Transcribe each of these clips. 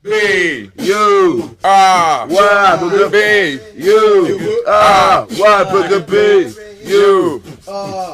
B U R Y B U R Y B U.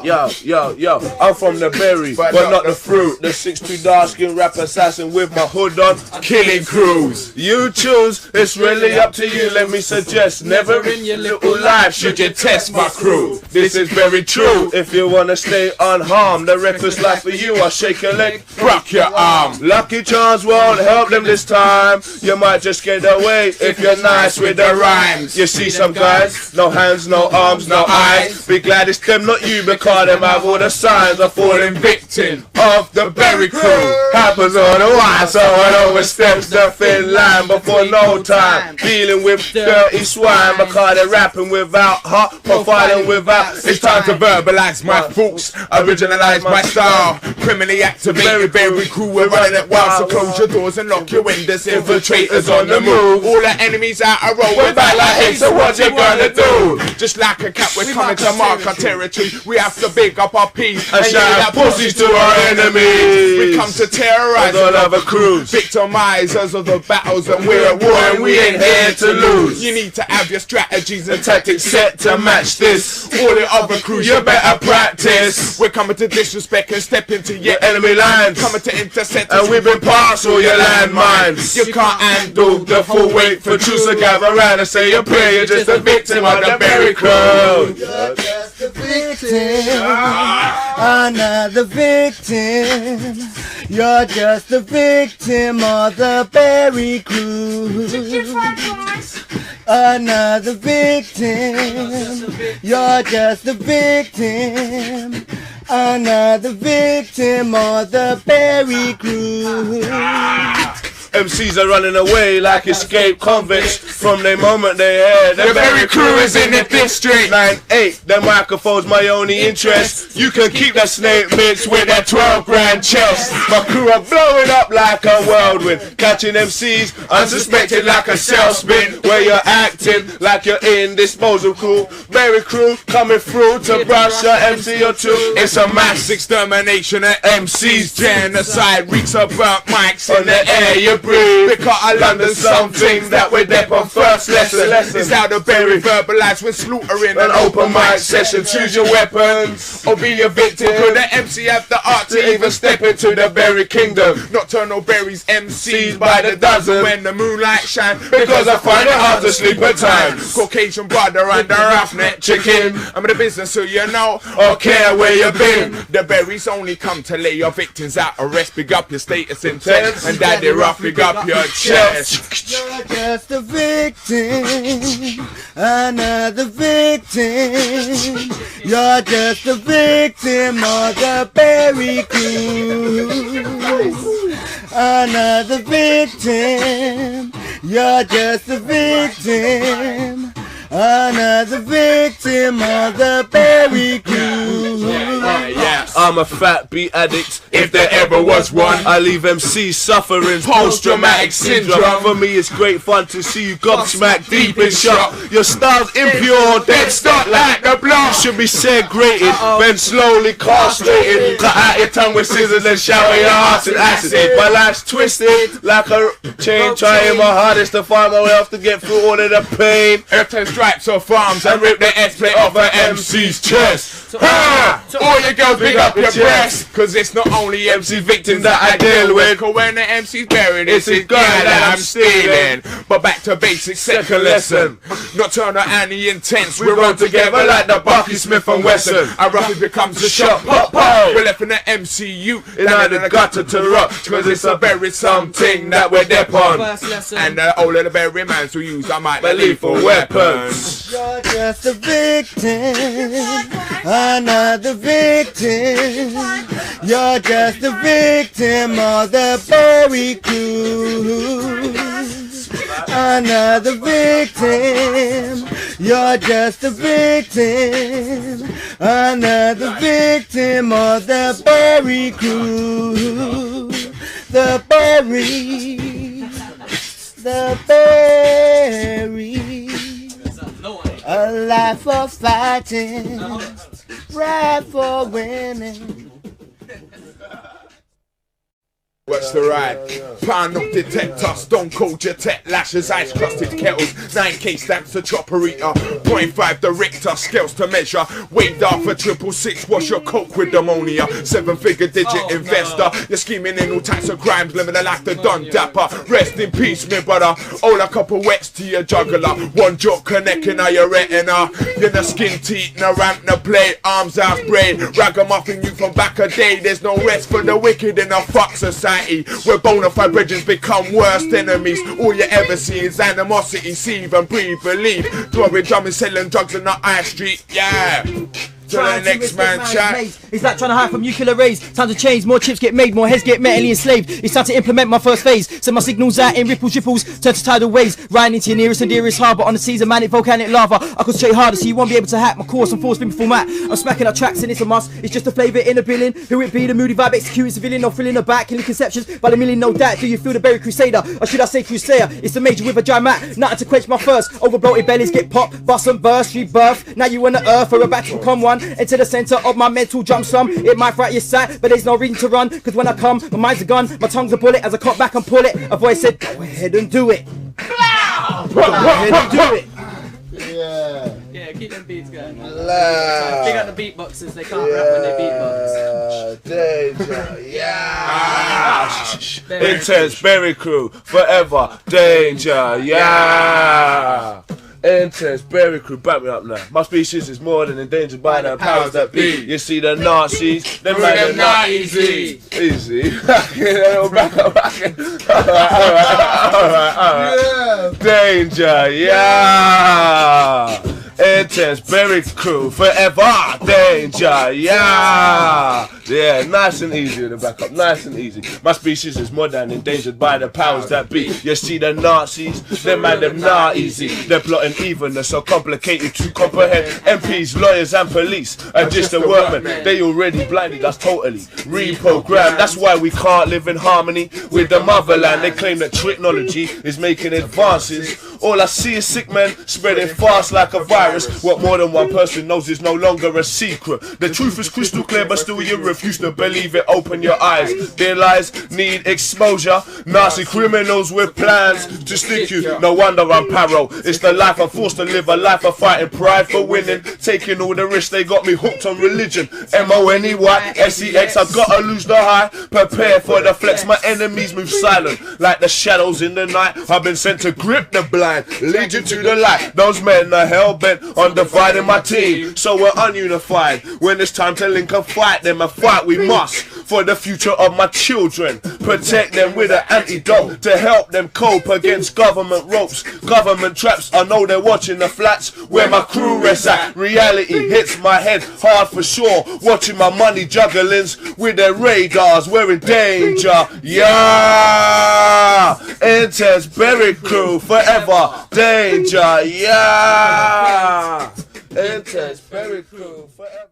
Yo, I'm from the berry, but not the fruit. The 6'2" dark-skinned rap assassin with my hood on, killing crews. You choose, it's really up to you. Let me suggest, never in your little life should you test my crew. This is very true. If you wanna stay unharmed, the reckless life for you. I'll shake your leg, rock your arm. Lucky charms won't help them this time. You might just get away if you're nice with the rhymes. You see some guys, no hands, no arms, no eyes. Be glad it's them, not you, because them have all the signs of falling victim of the berry crew. Happens all the while, someone oversteps the thin line before no time. Dealing with dirty swine because they're rapping without heart, profiling without. It's time to verbalize my thoughts, originalize my style. Criminally activated berry crew, we're running it wild. So close your doors and lock your windows. Infiltrators on the move, all the enemies out a row. We're back like hate, so what you gonna do? Just like a cat, we're coming to mark our territory. We have to big up our peace and shout out pussies to our enemies. We come to terrorize all other crews, victimizers of the battles, and we're at war and we ain't here to lose. You need to have your strategies and tactics set to match this. All the other crews, you better practice. We're coming to disrespect and step into your enemy lines. Coming to intercept, and we've been past all your landmines. You can't handle the full weight for truth, so gather around and say your prayer. You're just a victim of the berry crew. You're just a victim, another victim. You're just a victim of the berry crew. Another victim. You're just a victim. Another victim of the berry crew. MCs are running away like escaped convicts from the moment they heard the berry crew is in the district. 9-8, the microphone's my only interest. You can keep that snake mix with that 12 grand chest. My crew are blowing up like a whirlwind, catching MCs unsuspected like a cell spin. Where you're acting like you're in disposal crew. Berry crew coming through to brush your MC or two. It's a mass extermination of MCs, genocide, reeks of burnt mics in the air. You breathe. Because I learned something that we're there on first lesson. It's how the berry verbalize when slaughtering an open mic session. Choose your weapons or be a victim. Could the MC have the art to even step into the berry kingdom? Nocturnal berries, MCs by the dozen. When the moonlight shine, because I find it hard to sleep at times. Caucasian brother and the roughneck chicken. I'm in the business so you know or care where you been. The berries only come to lay your victims out arrest. Big up your status intense and daddy rough. Big up your chest. You're just a victim, another victim. You're just a victim of the berry crew. Another victim. You're just a victim. Another victim of the berry crew. I'm a fat beat addict, if there ever was one. I leave MCs suffering post-traumatic syndrome. For me it's great fun to see you gobsmacked deep in shock. Your style's impure, dead stock like the block. Should be segregated, then slowly castrated. Cut out your tongue with scissors and shower your ass in acid. My life's twisted like a chain, trying my hardest to find my way off to get through all of the pain. F10 stripes off arms and rip the S-plate off an MC's chest. Ha! All your girls big up your breasts, cause it's not only MC victims that I deal with. Cause when the MC's buried, it's his girl that I'm stealing. But back to basics, second lesson. Nocturnal and the intense, we run together like the Bucky Smith and Wesson. Our roughly becomes a shot, pop-po. We're left in the MCU, down in the gutter to rock. Cause it's a very something that we're deep on. And all of the berry mans who use our might be lethal weapons. You're just a victim, another victim. You're just a victim of the berry crew. Another victim. You're just a victim. Another victim of the berry crew. The berry. The berry. A life for fighting, right for winning. Watch the ride. Pound of detector, stone cold your tech lashes, ice crusted kettles, 9K stamps to chopper eater, 0.5 the Richter, scales to measure, waved off a 666, wash your coke with ammonia, 7-figure digit investor, you're scheming in all types of crimes, living a life to done dapper, rest in peace me brother, all a couple wets to your juggler, one joke connecting on your retina, you're the skin teeth, no ramp, no play, arms out braid, ragamuffin you from back a day, there's no rest for the wicked in a fuck society. Where bona fide brethren become worst enemies. All you ever see is animosity, sieve and breathe, believe. Throwing drumming, selling drugs in the high street, yeah. To the next man chat. It's like trying to hide from nuclear rays. Time to change, more chips get made, more heads get mentally enslaved. It's time to implement my first phase. Send my signals out in ripples, turn to tidal waves. Riding into your nearest and dearest harbour on the seas of manic volcanic lava. I concentrate harder so you won't be able to hack my course and force me before mat. I'm smacking up tracks and it's a must. It's just a flavour in a billion. Who it be, the moody vibe executing civilian, no filling the back, killing conceptions by the million, no doubt. Do you feel the berry crusader? Or should I say crusader? It's the major with a dry mat. Nothing to quench my thirst. Overbloated bellies get popped, bust and burst, rebirth. Now you on the earth are about to become one. Enter the centre of my mental jump some. It might fright your sight, but there's no reason to run. Cause when I come, my mind's a gun, my tongue's a bullet. As I cut back and pull it, a voice said, go ahead and do it. Go ahead and do it. Yeah. Yeah, keep them beats going. Big up the beatboxers, they can't rap when they beatbox. Danger, yeah. Intense berry crew, forever. Danger, yeah. Intense berry crew, back me up now. My species is more than endangered by the powers that be. You see the Nazis, them man not easy. Easy. Back up. Alright. Danger, yeah. Intense berry crew, forever. Danger, yeah. Yeah, nice and easy with the backup, nice and easy. My species is more than endangered by the powers that be. You see the Nazis, them man them not easy. They're plotting evenness so complicated to comprehend. MPs, lawyers and police are just the workmen. They already blinded us totally, reprogrammed. That's why we can't live in harmony with the motherland. They claim that technology is making advances. All I see is sick men spreading fast like a virus. What more than one person knows is no longer a secret. The truth is crystal clear, but still you refuse to believe it. Open your eyes. Their lies need exposure. Nazi criminals with plans to stick you. No wonder I'm paro. It's the life I'm forced to live, a life of fighting pride for winning. Taking all the risks, they got me hooked on religion. MONEY-SEX, I gotta lose the high. Prepare for the flex, my enemies move silent like the shadows in the night. I've been sent to grip the blind, lead you to the light. Those men are hell-bent on dividing my team, so we're ununified. When it's time to link and fight them, a fight we must for the future of my children. Protect them with an antidote to help them cope against government ropes, government traps. I know they're watching the flats where my crew rests at. Reality hits my head hard for sure. Watching my money jugglings with their radars. We're in danger, yeah. Intense berry crew, forever. Danger, yeah. Intense berry crew, forever.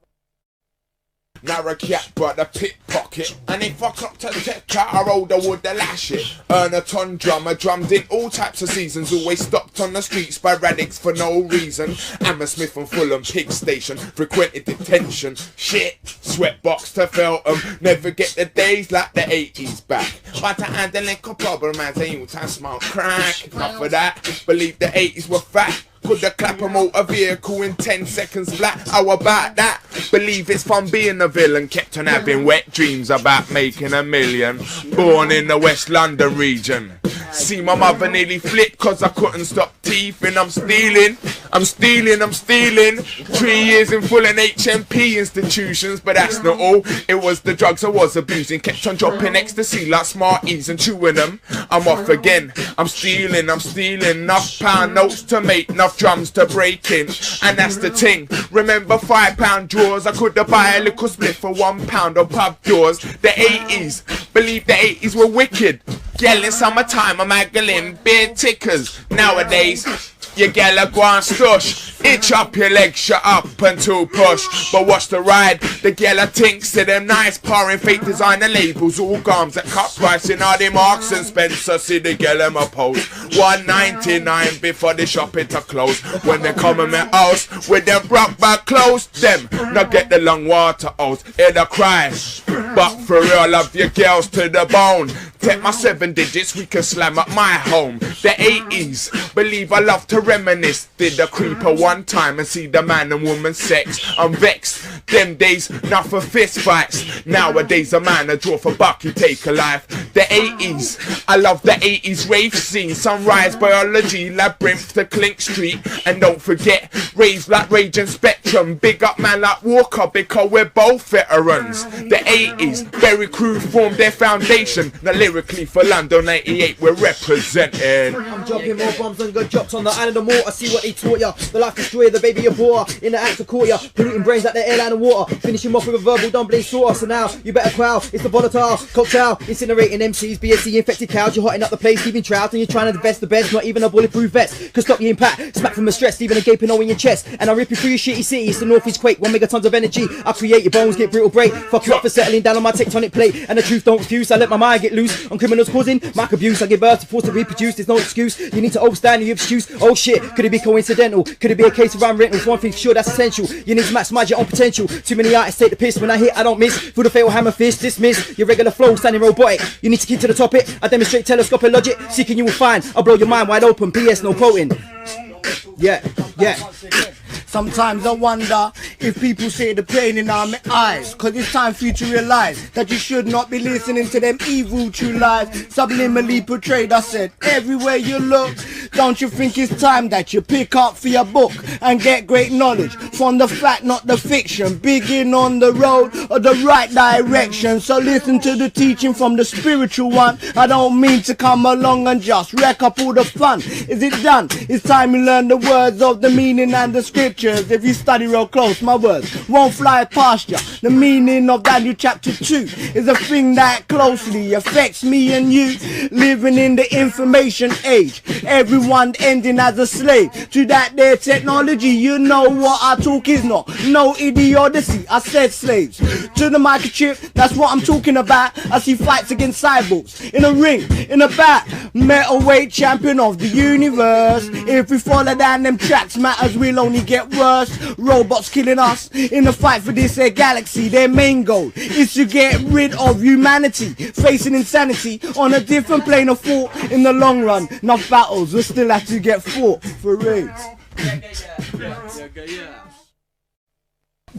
Now a cat but a pickpocket, and if I clock to check out, I roll the wood to lash it. Earn a ton drummer, drummed in all types of seasons, always stopped on the streets by radicks for no reason. Hammersmith and Fulham, Pig Station, frequented detention. Shit, sweatbox to Feltham, never get the days like the 80s back. But I had a little problem as I used to smoke crack. Enough of that, believe the 80s were fat. Could have clap a motor vehicle in 10 seconds flat? How about that? Believe it's fun being a villain. Kept on having wet dreams about making $1 million. Born in the West London region. See my mother nearly flip cause I couldn't stop teething. I'm stealing. 3 years in full and HMP institutions, but that's not all. It was the drugs I was abusing. Kept on dropping ecstasy like Smarties and chewing them. I'm off again. I'm stealing. Enough pound notes to make enough drums to break in. And that's the thing. Remember £5 drawers? I could have buy a little split for £1 on pub doors. The 80s. Believe the 80s were wicked. Yelling summertime, I'm haggling beer tickers. Nowadays, you gal a go and stush. Itch up your legs, shut up until push. But watch the ride, the gal a tinks to them nice pouring fake designer labels. All gums that cut price in all the Marks and Spencer. See the gal in my post. $1.99 before the shop it a close. When they come in my house with them rock back clothes, them not get the long water hose. Hear the cry, but for real, love your girls to the bone. Take my 7 digits, we can slam at my home. The 80s, believe I love to reminisce. Did the creeper one time and see the man and woman sex. I'm vexed, them days not for fist fights. Nowadays a man a draw for buck, you take a life. The 80s, I love the 80s rave scene. Sunrise, biology, labyrinth to Clink Street. And don't forget, raves like Rage and Spectrum. Big up man like Walker because we're both veterans. The 80s, Berry Crew formed their foundation. Now lyrically for London 88 we're representing. I'm dropping more bombs than got dropped on the island of Malta. See what they taught ya. The life destroyer, the baby you bore. In the act of court ya. Polluting brains like the airline and water. Finish him off with a verbal dumpling sauce. So now you better crowd. It's the volatile cocktail. Incinerating MCs, BSC infected cows. You're hotting up the place, keeping trout. And you're trying to divest the best. Not even a bulletproof vest can stop your impact. Smack from the stress, leaving a gaping hole in your chest. And I rip you through your shitty city. It's the northeast quake. 1 megatons of energy. I create your bones, get brittle break. Fuck you up for settling down on my tectonic plate. And the truth don't refuse. I let my mind get loose on criminals causing mark abuse. I give birth to force to reproduce. There's no excuse. You need to overstand your excuse. Oh shit, could it be coincidental? Could it be a case of run rentals? One thing sure, that's essential. You need to maximize your own potential. Too many artists take the piss. When I hit, I don't miss. Through the fatal hammer fist, dismiss your regular flow, standing robotic. You need to keep to the topic. I demonstrate telescopic logic. Seeking you will find. I'll blow your mind wide open. PS no quoting. Yeah. Sometimes I wonder if people say the pain in our eyes, cause it's time for you to realize that you should not be listening to them evil true lies subliminally portrayed. I said everywhere you look, don't you think it's time that you pick up for your book and get great knowledge from the fact, not the fiction. Begin on the road or the right direction, so listen to the teaching from the spiritual one. I don't mean to come along and just wreck up all the fun. Is it done? It's time you learn the words of the meaning and the scriptures. If you study real close, my words won't fly past you. The meaning of Daniel chapter 2 is a thing that closely affects me and you. Living in the information age, everyone ending as a slave to that there technology. You know what I talk is not no idiocy. I said slaves to the microchip, that's what I'm talking about. I see fights against cyborgs in a ring, in a bat. Metalweight champion of the universe. If we follow down them tracks, matters will only get worse. Robots killing us in the fight for this galaxy. Their main goal is to get rid of humanity, facing insanity on a different plane of thought. In the long run, enough battles will still have to get fought for race.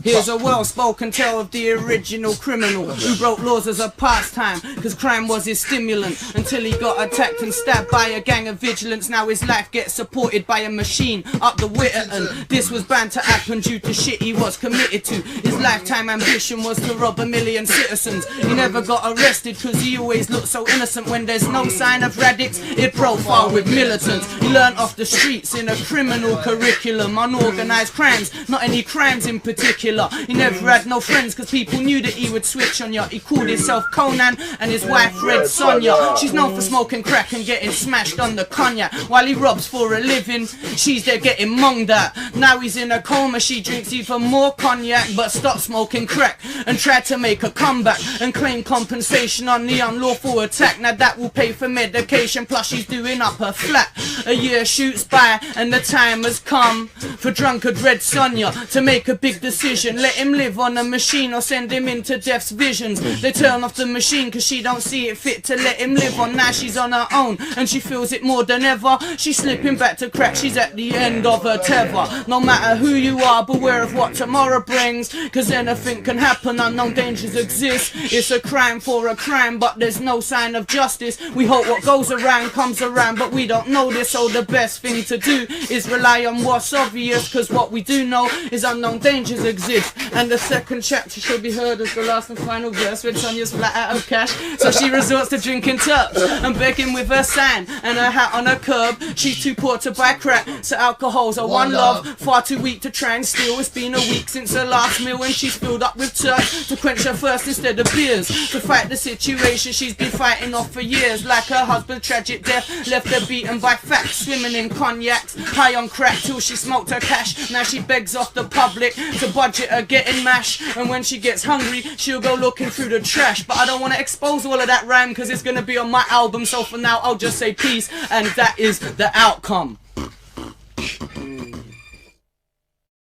Here's a well-spoken tale of the original criminal who broke laws as a pastime, cause crime was his stimulant, until he got attacked and stabbed by a gang of vigilance. Now his life gets supported by a machine up the Witterton. This was bound to happen due to shit he was committed to. His lifetime ambition was to rob 1 million citizens. He never got arrested cause he always looked so innocent. When there's no sign of radix, he'd profile with militants. He learned off the streets in a criminal curriculum, unorganized crimes, not any crimes in particular. He never had no friends cause people knew that he would switch on ya. He called himself Conan and his wife Red Sonja. She's known for smoking crack and getting smashed on the cognac. While he robs for a living, she's there getting monged at. Now he's in a coma, she drinks even more cognac, but stopped smoking crack and tried to make a comeback and claim compensation on the unlawful attack. Now that will pay for medication, plus she's doing up her flat. A year shoots by and the time has come for drunkard Red Sonja to make a big decision. Let him live on a machine or send him into death's visions. They turn off the machine cause she don't see it fit to let him live on. Now she's on her own and she feels it more than ever. She's slipping back to crack, she's at the end of her tether. No matter who you are, beware of what tomorrow brings, cause anything can happen, unknown dangers exist. It's a crime for a crime, but there's no sign of justice. We hope what goes around comes around, but we don't know this. So the best thing to do is rely on what's obvious, cause what we do know is unknown dangers exist. And the second chapter shall be heard as the last and final verse. Red Sonja's flat out of cash, so she resorts to drinking tubs and begging with her sign and her hat on her curb. She's too poor to buy crack, so alcohol's her one love. Far too weak to try and steal. It's been a week since her last meal and she's filled up with turf to quench her thirst instead of beers. To fight the situation she's been fighting off for years, like her husband's tragic death left her beaten by facts, swimming in cognacs, high on crack till she smoked her cash. Now she begs off the public to budge budget of getting mash. And when she gets hungry, she'll go looking through the trash. But I don't want to expose all of that rhyme, cause it's gonna be on my album. So for now, I'll just say peace, and that is the outcome.